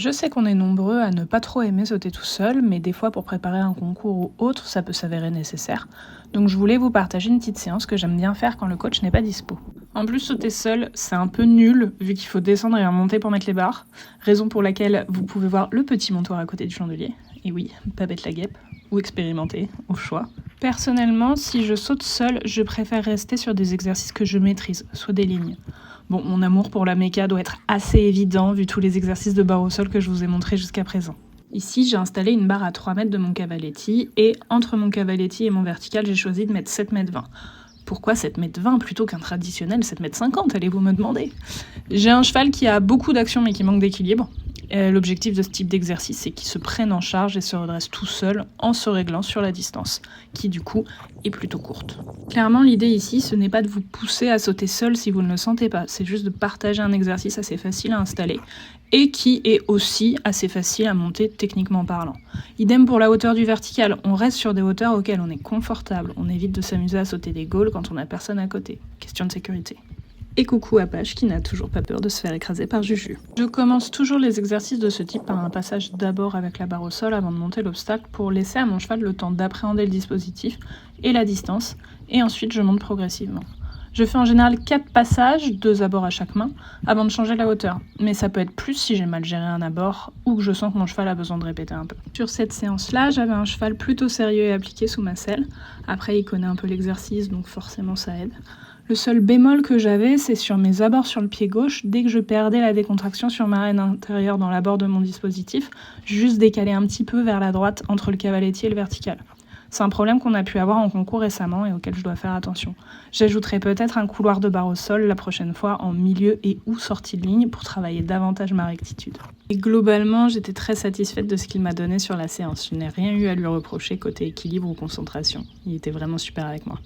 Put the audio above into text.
Je sais qu'on est nombreux à ne pas trop aimer sauter tout seul, mais des fois pour préparer un concours ou autre, ça peut s'avérer nécessaire. Donc je voulais vous partager une petite séance que j'aime bien faire quand le coach n'est pas dispo. En plus, sauter seul, c'est un peu nul, vu qu'il faut descendre et remonter pour mettre les barres, raison pour laquelle vous pouvez voir le petit montoir à côté du chandelier. Et oui, pas bête la guêpe, ou expérimenter, au choix. Personnellement, si je saute seul, je préfère rester sur des exercices que je maîtrise, soit des lignes. Bon, mon amour pour la méca doit être assez évident vu tous les exercices de barre au sol que je vous ai montrés jusqu'à présent. Ici, j'ai installé une barre à 3 mètres de mon cavaletti et entre mon cavaletti et mon vertical, j'ai choisi de mettre 7 mètres 20. Pourquoi 7 mètres 20 plutôt qu'un traditionnel 7 mètres 50, allez-vous me demander? J'ai un cheval qui a beaucoup d'action mais qui manque d'équilibre. L'objectif de ce type d'exercice, c'est qu'il se prenne en charge et se redresse tout seul en se réglant sur la distance, qui du coup est plutôt courte. Clairement, l'idée ici, ce n'est pas de vous pousser à sauter seul si vous ne le sentez pas, c'est juste de partager un exercice assez facile à installer et qui est aussi assez facile à monter techniquement parlant. Idem pour la hauteur du vertical, on reste sur des hauteurs auxquelles on est confortable, on évite de s'amuser à sauter des gaules quand on n'a personne à côté. Question de sécurité. Et coucou à Pache qui n'a toujours pas peur de se faire écraser par Juju. Je commence toujours les exercices de ce type par un passage d'abord avec la barre au sol avant de monter l'obstacle pour laisser à mon cheval le temps d'appréhender le dispositif et la distance, et ensuite je monte progressivement. Je fais en général 4 passages, 2 abords à chaque main, avant de changer la hauteur, mais ça peut être plus si j'ai mal géré un abord ou que je sens que mon cheval a besoin de répéter un peu. Sur cette séance-là, j'avais un cheval plutôt sérieux et appliqué sous ma selle. Après, il connaît un peu l'exercice, donc forcément ça aide. Le seul bémol que j'avais, c'est sur mes abords sur le pied gauche, dès que je perdais la décontraction sur ma reine intérieure dans l'abord de mon dispositif, juste décaler un petit peu vers la droite entre le cavaletti et le vertical. C'est un problème qu'on a pu avoir en concours récemment et auquel je dois faire attention. J'ajouterai peut-être un couloir de barre au sol la prochaine fois en milieu et ou sortie de ligne pour travailler davantage ma rectitude. Et globalement, j'étais très satisfaite de ce qu'il m'a donné sur la séance. Je n'ai rien eu à lui reprocher côté équilibre ou concentration. Il était vraiment super avec moi.